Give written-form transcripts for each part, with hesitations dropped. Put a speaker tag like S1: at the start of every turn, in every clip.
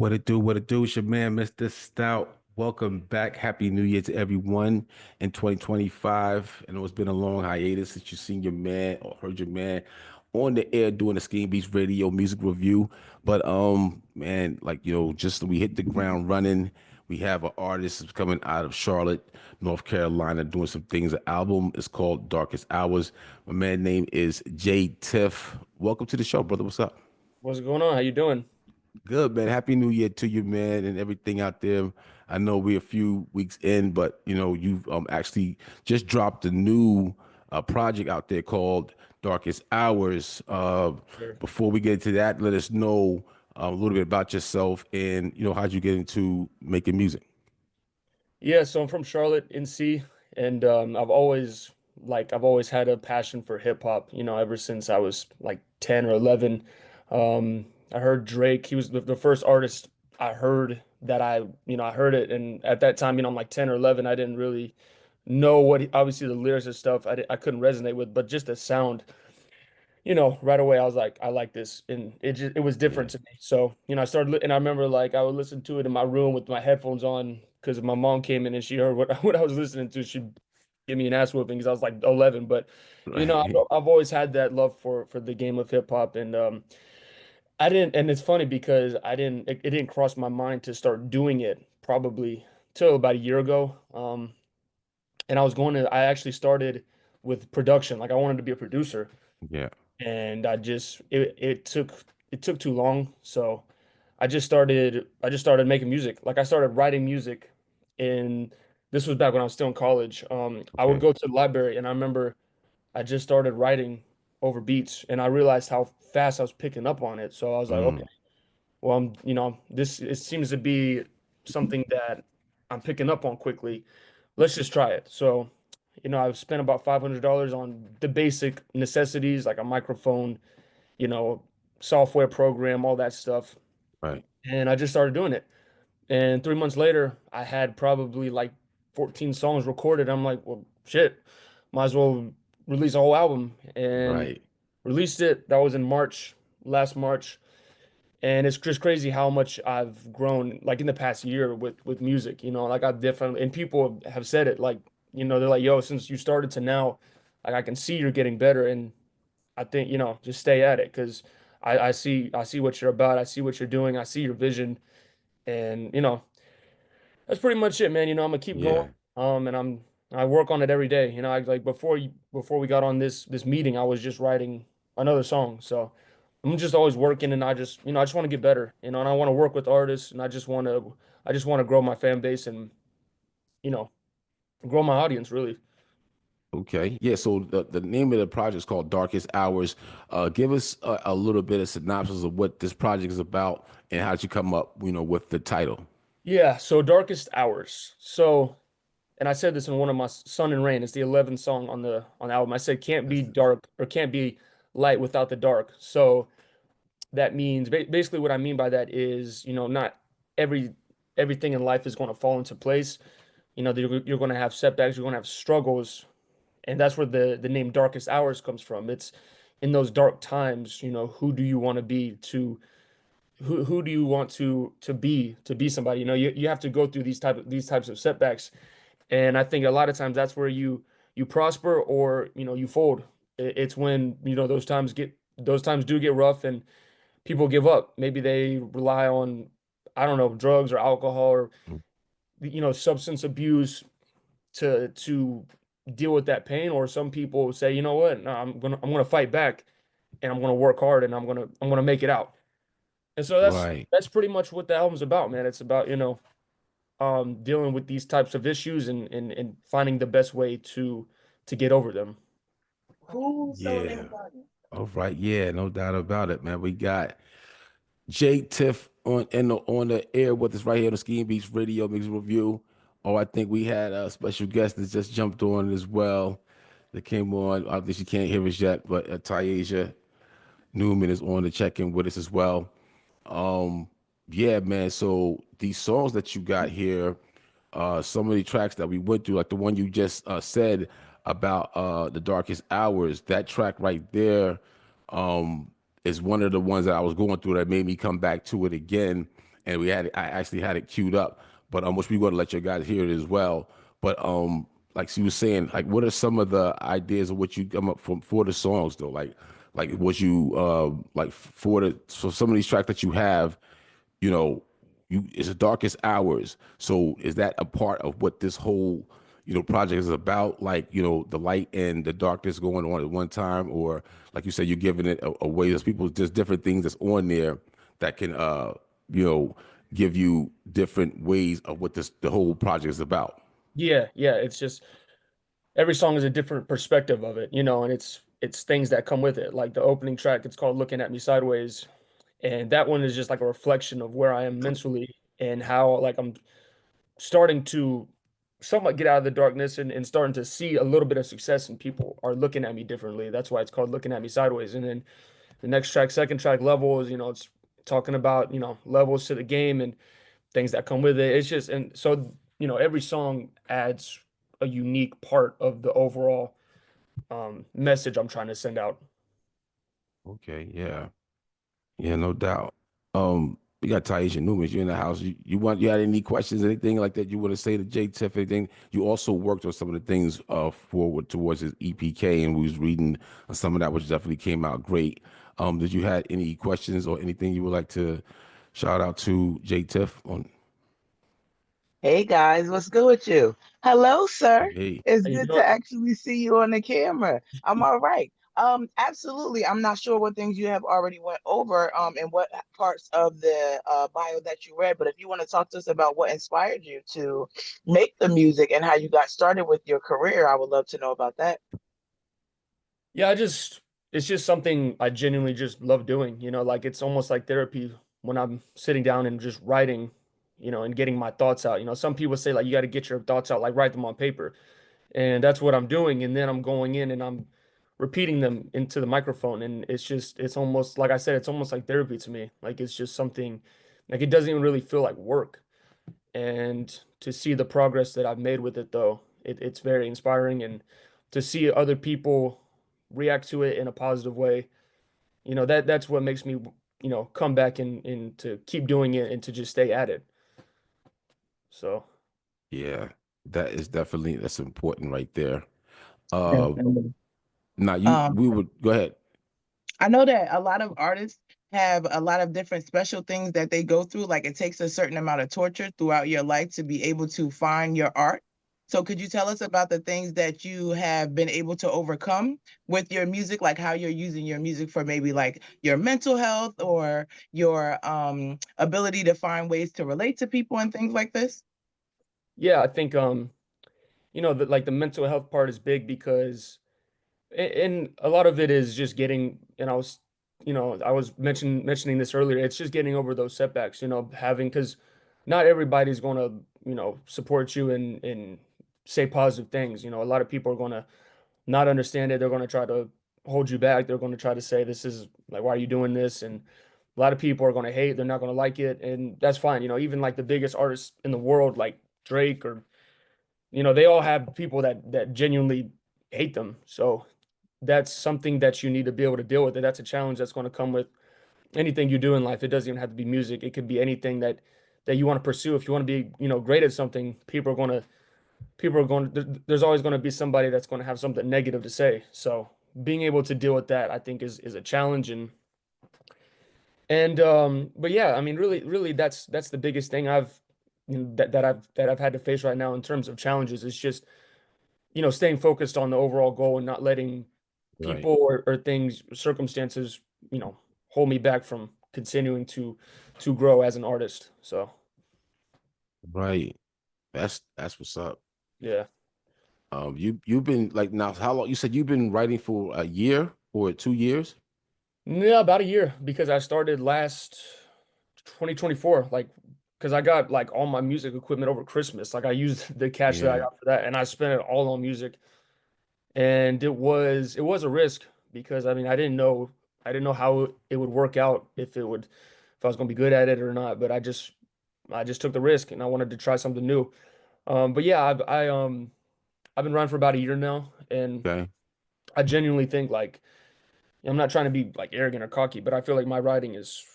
S1: What it do? What it do? It's your man, Mr. Stout. Welcome back. Happy New Year to everyone in 2025. I know it's been a long hiatus since you seen your man or heard your man on the air doing the Skeem Beatz Radio music review. But man, just we hit the ground running. We have an artist that's coming out of Charlotte, North Carolina, doing some things. The album is called Darkest Hours. My man name is J.Tiff. Welcome to the show, brother. What's up?
S2: What's going on? How you doing?
S1: Good, man. Happy New Year to you, man, and everything out there. I know we're a few weeks in, but you've actually just dropped a new project out there called Darkest Hours.
S2: Sure.
S1: Before we get into that, let us know a little bit about yourself and how'd you get into making music.
S2: Yeah, so I'm from Charlotte, NC, and I've always had a passion for hip hop, ever since I was like 10 or 11. I heard Drake, he was the first artist I heard that I heard it, and at that time, I'm like 10 or 11, I didn't really know obviously the lyrics and stuff I couldn't resonate with, but just the sound, right away I was like, I like this, and it was
S1: Yeah.
S2: different to me. So, I started, and I remember like I would listen to it in my room with my headphones on because my mom came in and she heard what what I was listening to. She'd give me an ass whooping because I was like 11. But,
S1: Right.
S2: I've always had that love for the game of hip hop, and I didn't, and it's funny because it didn't cross my mind to start doing it probably till about a year ago. And I actually started with production, like I wanted to be a producer,
S1: Yeah.
S2: and it took too long. So I just started making music. Like I started writing music in this was back when I was still in college. I would
S1: Okay.
S2: go to the library, and I remember I just started writing over beats, and I realized how fast I was picking up on it. So I was like, okay,
S1: Mm.
S2: well, this it seems to be something that I'm picking up on quickly. Let's just try it. So, I've spent about $500 on the basic necessities like a microphone, you know, software program, all that stuff.
S1: Right.
S2: And I just started doing it. And 3 months later, I had probably like 14 songs recorded. I'm like, well, shit, might as well release a whole album. And
S1: Right.
S2: released it. That was in March, last March. And it's just crazy how much I've grown like in the past year with music, like I've definitely, and people have said it, like, they're like, yo, since you started to now, like I can see you're getting better. And I think, just stay at it because I see what you're about. I see what you're doing. I see your vision. And, that's pretty much it, man. I'm gonna keep going.
S1: Yeah.
S2: And I work on it every day. I like before we got on this meeting, I was just writing another song. So I'm just always working, and I just want to get better, and I want to work with artists, and I just want to grow my fan base and, you know, grow my audience really.
S1: Okay. Yeah. So the name of the project is called Darkest Hours. Give us a little bit of synopsis of what this project is about and how'd you come up, with the title.
S2: Yeah, so Darkest Hours. So, and I said this in one of my Sun and Rain. It's the 11th song on the album. I said can't be
S1: That's
S2: dark or can't be light without the dark. So that means basically what I mean by that is, not every everything in life is going to fall into place. You're going to have setbacks, you're going to have struggles, and that's where the name Darkest Hours comes from. It's in those dark times, who do you want to be to who do you want to be somebody? You have to go through these types of setbacks, and I think a lot of times that's where you prosper or you fold. It's when those times do get rough and people give up. Maybe they rely on, I don't know, drugs or alcohol or substance abuse to deal with that pain. Or some people say, you know what, no, I'm gonna fight back, and I'm gonna work hard, and I'm gonna make it out. And so that's
S1: right.
S2: that's pretty much what the album's about, man. It's about, dealing with these types of issues and finding the best way to get over them.
S1: Yeah. All right. Yeah. No doubt about it, man. We got J.Tiff on the air with us right here on the Skeem Beatz Radio Mix Review. Oh, I think we had a special guest that just jumped on as well. That came on. I think she can't hear us yet, but Tayasia Newman is on to check in with us as well. Um, yeah, man. So these songs that you got here, some of the tracks that we went through, like the one you just said about the darkest hours, that track right there, is one of the ones that I was going through that made me come back to it again. and I actually had it queued up, but which we want to let you guys hear it as well. But like she was saying, like what are some of the ideas of what you come up from for the songs though? Like what you like for the so some of these tracks that you have, you know, you it's the darkest hours. So is that a part of what this whole project is about? Like the light and the darkness going on at one time, or like you said, you're giving it away. There's people, just different things that's on there that can you know give you different ways of what the whole project is about.
S2: Yeah, yeah. It's just every song is a different perspective of it, and it's things that come with it. Like the opening track, it's called "Looking at Me Sideways," and that one is just like a reflection of where I am mentally and how like I'm starting to somewhat get out of the darkness and starting to see a little bit of success and people are looking at me differently. That's why it's called Looking at Me Sideways. And then the next track, second track, Levels, it's talking about, levels to the game and things that come with it. It's just, and so, every song adds a unique part of the overall message I'm trying to send out.
S1: Okay, yeah. Yeah, no doubt. We got Taisha Newman. You in the house. You had any questions, anything like that you want to say to J.Tiff, anything? You also worked on some of the things forward towards his EPK, and we was reading some of that, which definitely came out great. Did you had any questions or anything you would like to shout out to J.Tiff on?
S3: Hey guys, what's good with you? Hello, sir.
S1: Hey,
S3: It's
S2: How you
S3: good
S2: doing?
S3: to actually see you on the camera. I'm all right. Absolutely. I'm not sure what things you have already went over, and what parts of the bio that you read, but if you want to talk to us about what inspired you to make the music and how you got started with your career, I would love to know about that.
S2: Yeah, it's just something I genuinely just love doing, like it's almost like therapy when I'm sitting down and just writing, and getting my thoughts out. Some people say like you got to get your thoughts out, like write them on paper. And that's what I'm doing. And then I'm going in and I'm repeating them into the microphone. And it's almost like I said, it's almost like therapy to me. Like it's just something like it doesn't even really feel like work. And to see the progress that I've made with it, though, it's very inspiring. And to see other people react to it in a positive way, that's what makes me, come back and to keep doing it and to just stay at it. So,
S1: yeah, that's important right there. Uh,
S3: Definitely.
S1: now
S3: Um,
S1: we would go ahead.
S3: I know that a lot of artists have a lot of different special things that they go through. Like it takes a certain amount of torture throughout your life to be able to find your art. So could you tell us about the things that you have been able to overcome with your music, like how you're using your music for maybe like your mental health or your ability to find ways to relate to people and things like this?
S2: yeah, I think, like the mental health part is big because and a lot of it is just getting and I was mentioning this earlier, it's just getting over those setbacks, having because not everybody's going to support you and say positive things. A lot of people are going to not understand it. They're going to try to hold you back. They're going to try to say this is like, why are you doing this? And a lot of people are going to hate. They're not going to like it, and that's fine. Even like the biggest artists in the world like Drake or they all have people that genuinely hate them. So that's something that you need to be able to deal with. And that's a challenge that's going to come with anything you do in life. It doesn't even have to be music. It could be anything that you want to pursue. If you want to be, great at something, there's always going to be somebody that's going to have something negative to say. So being able to deal with that, I think is a challenge. But yeah, I mean, really, that's the biggest thing that I've had to face right now in terms of challenges. Is just staying focused on the overall goal and not letting
S1: Right,
S2: people or things, circumstances, hold me back from continuing to grow as an artist. So
S1: right. That's what's up.
S2: yeah.
S1: You've been like now how long you said you've been writing for a year or 2 years?
S2: Yeah, about a year because I started last 2024, like because I got like all my music equipment over Christmas. Like I used the cash that I
S1: Yeah,
S2: got for that and I spent it all on music. And it was a risk because I mean I didn't know how it would work out if I was gonna be good at it or not. But I just took the risk and I wanted to try something new. But yeah, I've been running for about a year now, and
S1: okay.
S2: I genuinely think like I'm not trying to be like arrogant or cocky, but I feel like my writing is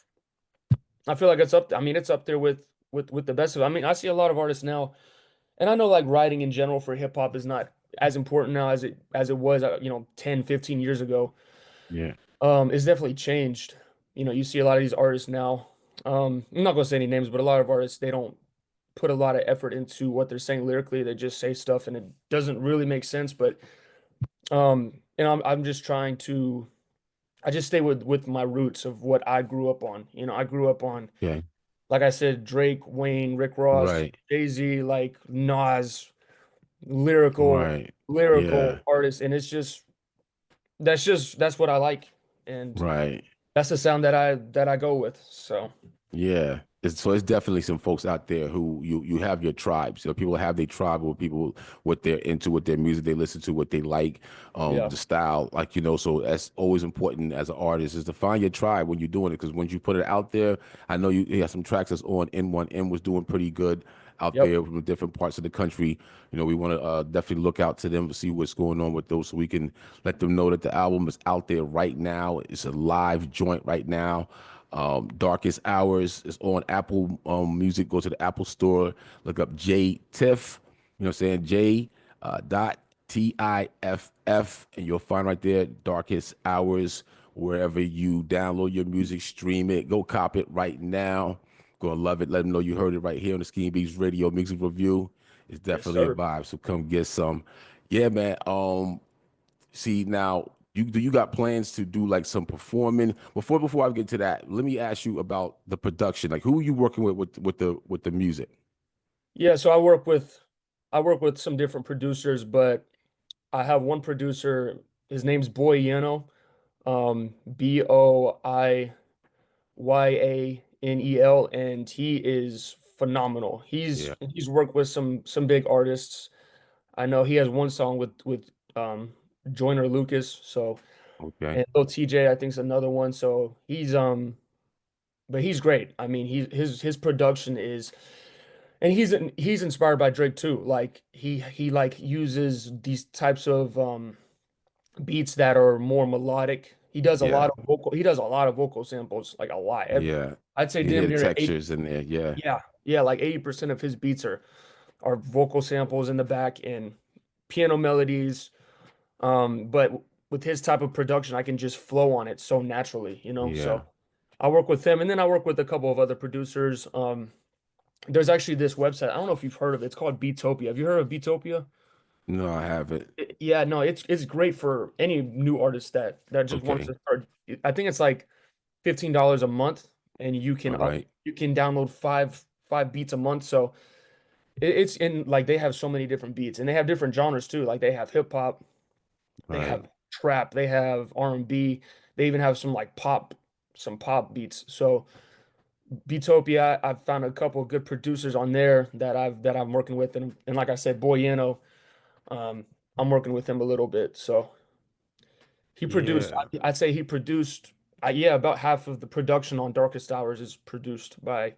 S2: I feel like it's up. I mean, it's up there with the best of. I mean, I see a lot of artists now, and I know like writing in general for hip hop is not as important now as it was, 10, 15 years ago.
S1: Yeah.
S2: It's definitely changed. You see a lot of these artists now. I'm not gonna say any names, but a lot of artists, they don't put a lot of effort into what they're saying lyrically. They just say stuff and it doesn't really make sense. But and I'm just trying to I just stay with my roots of what I grew up on. I grew up on,
S1: Okay.
S2: like I said, Drake, Wayne, Rick Ross,
S1: Right.
S2: Jay-Z, like Nas, lyrical,
S1: Right.
S2: lyrical
S1: Yeah.
S2: artists, and that's what I like, and
S1: Right.
S2: that's the sound that I go with. So
S1: Yeah. So it's definitely some folks out there who you have your tribes. People have their tribe with people what they're into, what their music they listen to, what they like,
S2: yeah,
S1: the style, so that's always important as an artist is to find your tribe when you're doing it. Because once you put it out there, I know you have some tracks that's on N1M was doing pretty good out
S2: yep,
S1: there from different parts of the country. We want to definitely look out to them to see what's going on with those so we can let them know that the album is out there right now. It's a live joint right now. Darkest Hours is on Apple Music. Go to the Apple Store, look up J.Tiff, you know what I'm saying? J dot Tiff, and you'll find right there Darkest Hours wherever you download your music, stream it, go cop it right now. Gonna love it. Let them know you heard it right here on the Skeem Beatz Radio Music Review. It's
S2: yes,
S1: definitely a
S2: sir.
S1: vibe. So come get some. Yeah, man. See now, you got plans to do like some performing before I get to that? Let me ask you about the production. Like, who are you working with the music?
S2: Yeah, so I work with some different producers, but I have one producer. His name's Boyano, Boyyanel, and he is phenomenal. He's
S1: Yeah.
S2: he's worked with some big artists. I know he has one song with Joyner Lucas, so
S1: Okay.
S2: and Lil TJ, I think is another one. So but he's great. I mean, his production is, and he's inspired by Drake too. Like he like uses these types of beats that are more melodic.
S1: Yeah.
S2: He does a lot of vocal samples, like a lot.
S1: Yeah.
S2: I'd say
S1: You
S2: damn
S1: hear the
S2: near eight.
S1: textures in there. Yeah.
S2: Yeah, yeah, like 80% of his beats are vocal samples in the back and piano melodies. But with his type of production, I can just flow on it so naturally.
S1: Yeah.
S2: So I work with him, and then I work with a couple of other producers. There's actually this website. I don't know if you've heard of it. It's called Beatopia. Have you heard of Beatopia?
S1: No, I haven't.
S2: Yeah, no, it's great for any new artist that just wants
S1: Okay.
S2: to start. I think it's like $15 a month, and
S1: All right.
S2: you can download five beats a month. So it's in like they have so many different beats, and they have different genres too. Like they have hip hop,
S1: All
S2: they
S1: right.
S2: have trap, they have R&B, they even have some pop beats. So Beatopia, I've found a couple of good producers on there that I'm working with, and like I said, Boyano, um, I'm working with him a little bit. So he produced,
S1: Yeah.
S2: I'd say he produced, yeah, about half of the production on Darkest Hours is produced by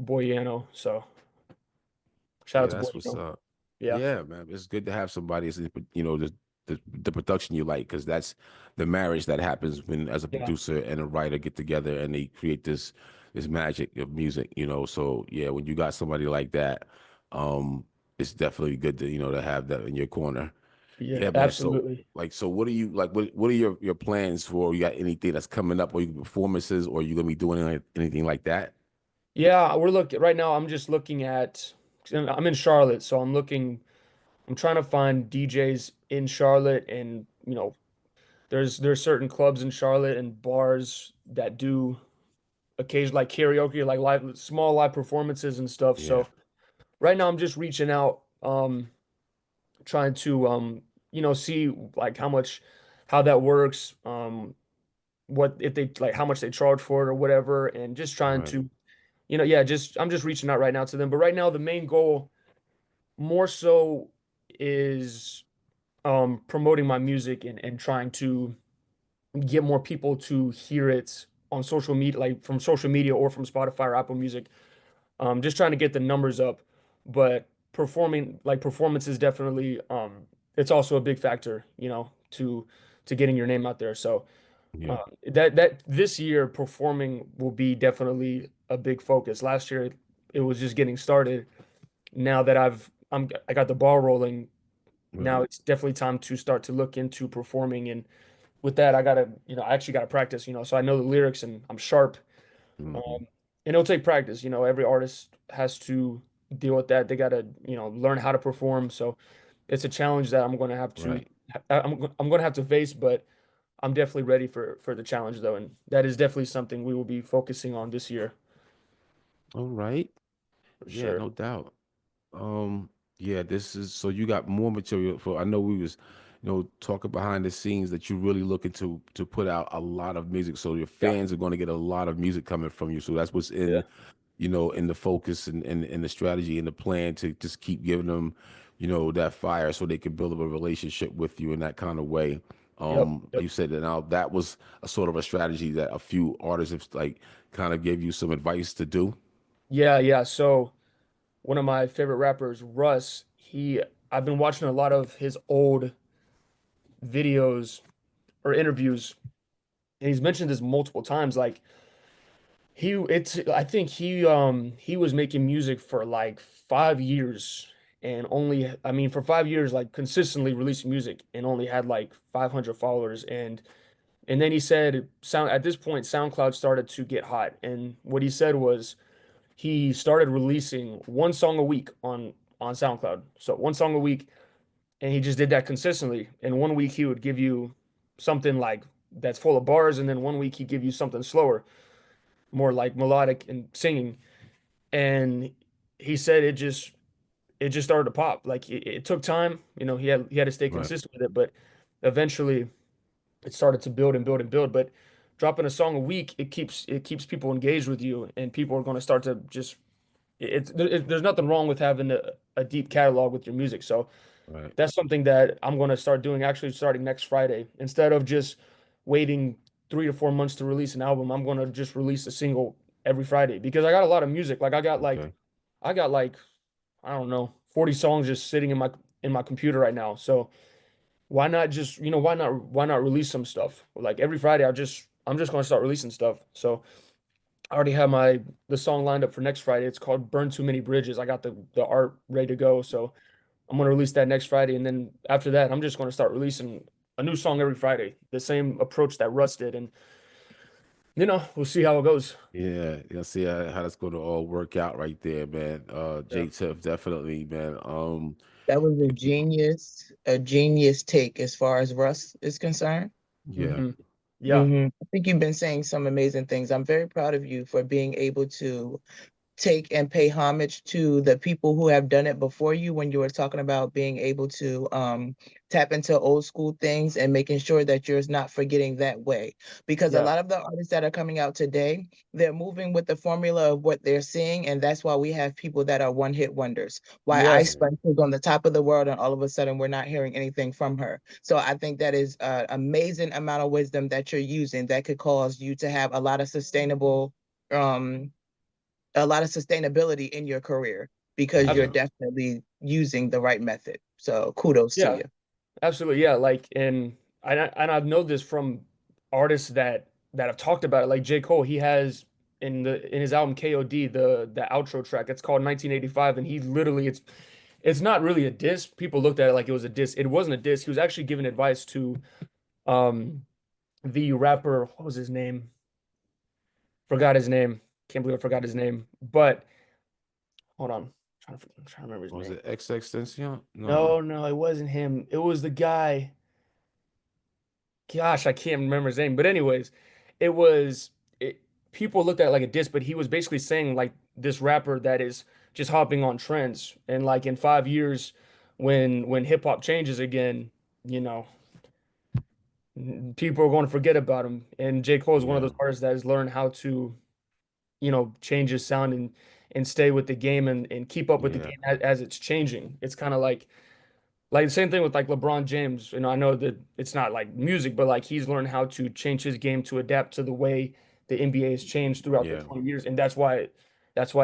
S2: Boyano. So shout
S1: Yeah,
S2: out to
S1: that's what's
S2: Boyano.
S1: up.
S2: Yeah,
S1: Yeah, man. It's good to have somebody that's the production you like, because that's the marriage that happens when as a
S2: yeah,
S1: producer and a writer get together and they create this magic of music. So yeah, when you got somebody like that, it's definitely good to have that in your corner.
S2: yeah,
S1: Yeah, man. So
S2: absolutely.
S1: so what are you like? What are your plans for? You got anything that's coming up, or you performances, or you gonna be doing anything like that?
S2: Yeah, we're looking right now. I'm just looking at, I'm in Charlotte, so I'm trying to find DJs in Charlotte, and there's certain clubs in Charlotte and bars that do occasion like karaoke, like live small live performances and stuff.
S1: Yeah.
S2: So right now I'm just reaching out, trying to see like how that works, what if they like how much they charge for it or whatever, and just trying
S1: Right.
S2: to, yeah, just I'm just reaching out right now to them. But right now the main goal more so is promoting my music and trying to get more people to hear it on social media, like from social media or from Spotify or Apple Music. Just trying to get the numbers up, but performance is definitely it's also a big factor, to getting your name out there. So
S1: Yeah.
S2: That this year performing will be definitely a big focus. Last year it was just getting started. Now that I got the ball rolling, now
S1: Right.
S2: it's definitely time to start to look into performing. And with that, I actually gotta practice, so I know the lyrics and I'm sharp.
S1: Hmm.
S2: Um, and it'll take practice. Every artist has to deal with that. They gotta, learn how to perform. So it's a challenge that I'm gonna have to
S1: Right.
S2: I'm gonna have to face, but I'm definitely ready for the challenge though, and that is definitely something we will be focusing on this year
S1: All right.
S2: for
S1: Yeah,
S2: sure.
S1: no doubt. Um, yeah, this is so you got more material for. I know we was, talking behind the scenes that you're really looking to put out a lot of music. So your
S2: Yeah,
S1: fans are going to get a lot of music coming from you. So that's what's
S2: yeah,
S1: in the focus and the strategy and the plan to just keep giving them, that fire so they can build up a relationship with you in that kind of way.
S2: yep, yep.
S1: You said that now that was a sort of a strategy that a few artists have like kind of gave you some advice to do.
S2: Yeah, yeah. So one of my favorite rappers, Russ, I've been watching a lot of his old videos or interviews, and he's mentioned this multiple times. Like I think he was making music for like 5 years and only, I mean, for 5 years, like consistently releasing music and only had like 500 followers. And then he said, at this point, SoundCloud started to get hot. And what he said was he started releasing one song a week on SoundCloud. So one song a week, and he just did that consistently. And one week he would give you something like that's full of bars, and then one week he'd give you something slower, more like melodic and singing. And he said it just started to pop. Like it took time. He had to stay
S1: Right.
S2: consistent with it, but eventually it started to build and build and build. But dropping a song a week, it keeps people engaged with you, and people are going to start to just there's nothing wrong with having a deep catalog with your music. So
S1: Right.
S2: that's something that I'm going to start doing actually starting next Friday. Instead of just waiting 3 to 4 months to release an album, I'm going to just release a single every Friday because I got a lot of music. Like
S1: Okay.
S2: I got like I don't know 40 songs just sitting in my computer right now. So why not just why not release some stuff? Like every Friday I'm just going to start releasing stuff. So I already have the song lined up for next Friday. It's called Burn Too Many Bridges. I got the art ready to go. So I'm gonna release that next Friday, and then after that, I'm just gonna start releasing a new song every Friday. The same approach that Russ did, and we'll see how it goes.
S1: Yeah, see how that's going to all work out right there, man.
S2: Yeah.
S1: J-Tiff, definitely, man.
S3: That was
S1: If you,
S3: a genius take as far as Russ is concerned.
S1: yeah,
S2: Hmm. Yeah.
S3: I think you've been saying some amazing things. I'm very proud of you for being able to take and pay homage to the people who have done it before you when you were talking about being able to tap into old school things and making sure that you're not forgetting that way. Because a
S2: Yeah.
S3: lot of the artists that are coming out today, they're moving with the formula of what they're seeing. And that's why we have people that are one hit wonders. Why Ice
S2: Yes.
S1: yeah,
S3: Spice was on the top of the world and all of a sudden we're not hearing anything from her. So I think that is an amazing amount of wisdom that you're using that could cause you to have um a lot of sustainability in your career because you're
S1: yeah,
S3: definitely using the right method. So kudos to
S2: Yeah.
S3: you.
S2: Absolutely. Yeah. Like, and I know this from artists that have talked about it. Like J. Cole, he has in his album KOD the outro track. It's called 1985, and he literally it's not really a diss. People looked at it like it was a diss. It wasn't a diss. He was actually giving advice to um the rapper. What was his name? Forgot his name. Can't believe I forgot his name. But hold on, I'm trying to remember his
S1: was
S2: name.
S1: it X Extension? No,
S2: No, no, it wasn't him. It was the guy. Gosh, I can't remember his name. But anyways, it was it, people looked at it like a diss, but he was basically saying like this rapper that is just hopping on trends, and like in 5 years, when hip hop changes again, you know, people are going to forget about him. And J. Cole is one of
S1: yeah,
S2: those artists that has learned how to change his sound and stay with the game and keep up with the
S1: yeah,
S2: game as it's changing. It's kind of like the same thing with like LeBron James. I know that it's not like music, but like he's learned how to change his game to adapt to the way the NBA has changed throughout the
S1: yeah,
S2: 20 years, and that's why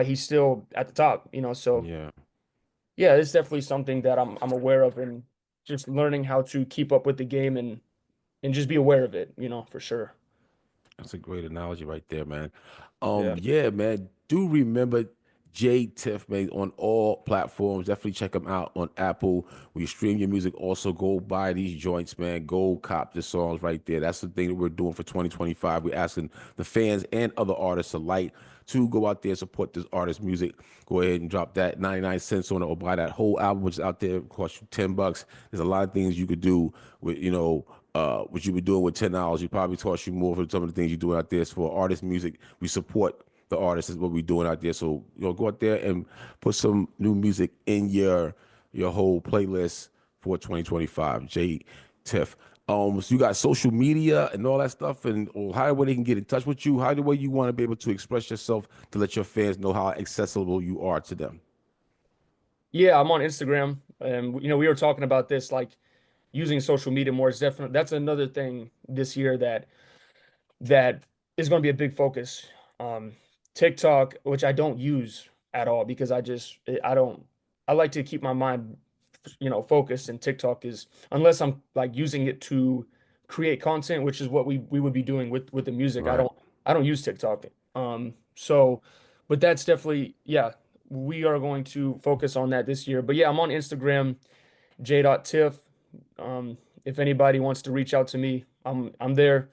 S2: he's still at the top. So
S1: yeah.
S2: yeah, it's definitely something that I'm aware of, and just learning how to keep up with the game and just be aware of it, for sure.
S1: That's a great analogy right there, man.
S2: Yeah.
S1: Yeah, man. Do remember J.Tiff, man, on all platforms. Definitely check him out on Apple. When you stream your music, also go buy these joints, man. Go cop the songs right there. That's the thing that we're doing for 2025. We're asking the fans and other artists alike to go out there and support this artist's music. Go ahead and drop that 99 cents on it or buy that whole album, which is out there. It costs you $10. There's a lot of things you could do with, what you were doing with $10. You probably cost you more for some of the things you're doing out there. So for artist music, we support the artists is what we're doing out there. So go out there and put some new music in your whole playlist for 2025. J Tiff. So you got social media and all that stuff, and or how way they can get in touch with you, how the way you want to be able to express yourself to let your fans know how accessible you are to them.
S2: Yeah, I'm on Instagram, and we were talking about this, like using social media more is definitely that's another thing this year that is going to be a big focus. Um, TikTok, which I don't use at all because I don't I like to keep my mind focused, and TikTok is unless I'm like using it to create content, which is what we would be doing with the music. I
S1: Right.
S2: don't I don't use TikTok. So but that's definitely yeah, we are going to focus on that this year. But yeah, I'm on Instagram, J.Tiff. If anybody wants to reach out to me, I'm there.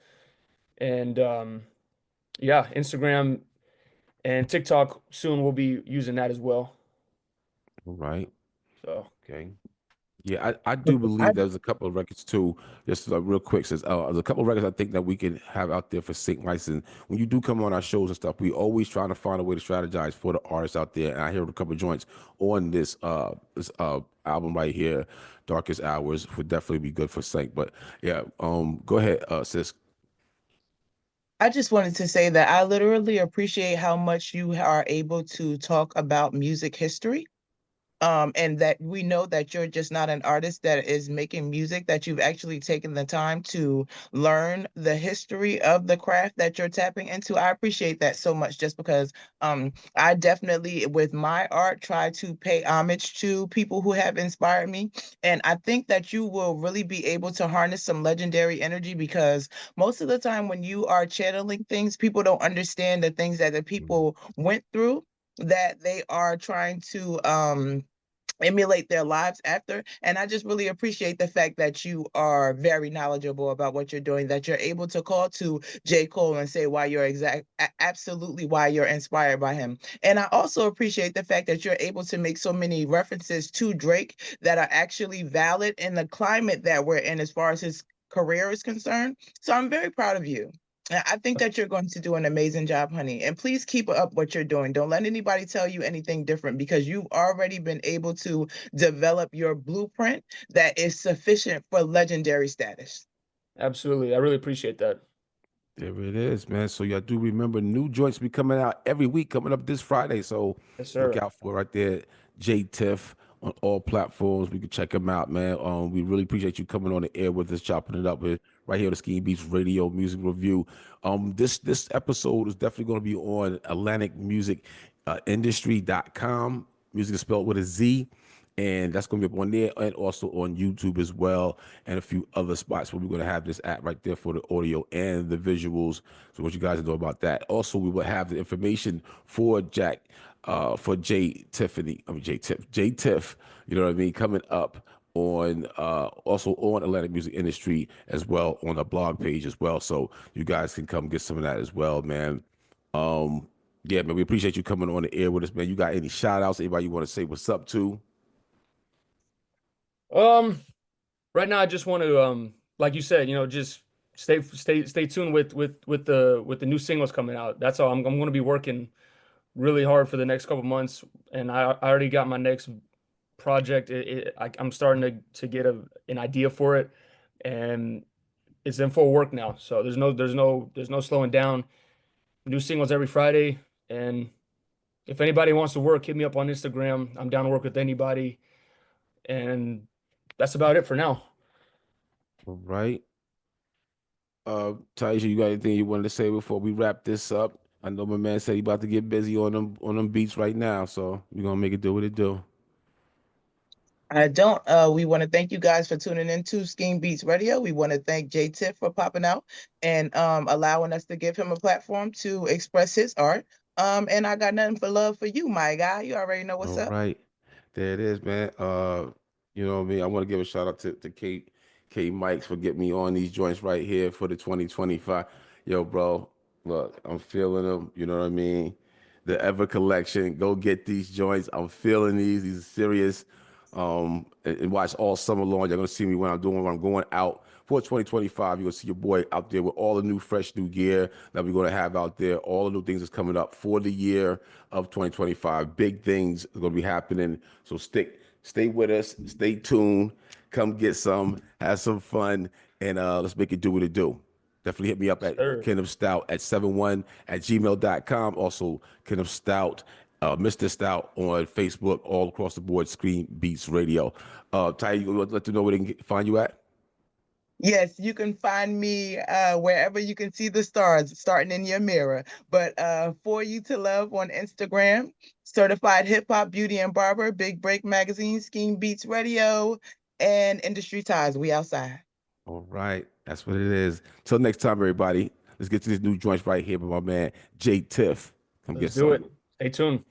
S2: And yeah, Instagram and TikTok soon we'll be using that as well.
S1: All right.
S2: So
S1: Okay. Yeah, I do believe there's a couple of records too. Just real quick, says there's a couple of records I think that we can have out there for sync license. When you do come on our shows and stuff, we always trying to find a way to strategize for the artists out there. And I hear a couple of joints on this album right here, Darkest Hours, would definitely be good for sync. But yeah, go ahead, sis.
S3: I just wanted to say that I literally appreciate how much you are able to talk about music history. And that we know that you're just not an artist that is making music, that you've actually taken the time to learn the history of the craft that you're tapping into. I appreciate that so much just because I definitely, with my art, try to pay homage to people who have inspired me. And I think that you will really be able to harness some legendary energy because most of the time when you are channeling things, people don't understand the things that the people went through that they are trying to emulate their lives after. And I just really appreciate the fact that you are very knowledgeable about what you're doing, that you're able to call to J. Cole and say why you're absolutely why you're inspired by him. And I also appreciate the fact that you're able to make so many references to Drake that are actually valid in the climate that we're in as far as his career is concerned. So I'm very proud of you. I think that you're going to do an amazing job, honey. And please keep up what you're doing. Don't let anybody tell you anything different because you've already been able to develop your blueprint that is sufficient for legendary status.
S2: absolutely, I really appreciate that.
S1: There it is, man. So y'all do remember new joints be coming out every week, coming up this Friday. So
S2: Yes,
S1: look
S2: sir.
S1: out for it right there, J.Tiff on all platforms. We can check him out, man. We really appreciate you coming on the air with us, chopping it up with right here on the Skeem Beatz Radio Music Review. This episode is definitely going to be on Atlantic Music Industry.com. Music is spelled with a Z. And that's going to be up on there and also on YouTube as well, and a few other spots where we're going to have this app right there for the audio and the visuals. So what you guys know about that. Also, we will have the information for J Tiff, you know what I mean, coming up on also on Atlantic Music Industry as well on the blog page as well. So you guys can come get some of that as well, man. Um, yeah, man, we appreciate you coming on the air with us, man. You got any shout outs? Anybody you want to say what's up to?
S2: Um, right now I just want to like you said, just stay tuned with the new singles coming out. That's all. I'm going to be working really hard for the next couple months, and I already got my next project. I'm starting to get an idea for it, and it's in full work now. So there's no slowing down. New singles every Friday, and if anybody wants to work, hit me up on Instagram. I'm down to work with anybody, and that's about it for now.
S1: All right. Taisha, you got anything you wanted to say before we wrap this up? I know my man said he about to get busy on them beats right now, so we're gonna make it do what it do.
S3: I don't. We want to thank you guys for tuning in to Skeem Beatz Radio. We want to thank J.Tiff for popping out and allowing us to give him a platform to express his art. And I got nothing for love for you, my guy. You already know what's
S1: All
S3: up.
S1: right. There it is, man. You know what I mean? I want to give a shout out to K Mikes for getting me on these joints right here for the 2025. Yo, bro, look, I'm feeling them. You know what I mean? The Ever Collection. Go get these joints. I'm feeling these. These are serious. And watch all summer long. You're gonna see me when I'm going out for 2025. You're gonna see your boy out there with all the new fresh new gear that we're gonna have out there. All the new things that's coming up for the year of 2025. Big things are gonna be happening. So stay with us, stay tuned, come get some, have some fun, and let's make it do what it do. Definitely hit me up at
S2: Sir.
S1: Kingdom Stout at 71@gmail.com. Also, Kingdom Stout, Mr. Stout on Facebook, all across the board, Skeem Beatz Radio. Ty, you let them know where they can find you at?
S3: Yes, you can find me wherever you can see the stars, starting in your mirror. But For You to Love on Instagram, Certified Hip Hop Beauty and Barber, Big Break Magazine, Skeem Beatz Radio, and Industry Ties. We outside.
S1: All right, that's what it is. Till next time, everybody. Let's get to these new joints right here by my man J.Tiff. Come
S2: Let's
S1: get
S2: do
S1: some.
S2: it. Stay tuned.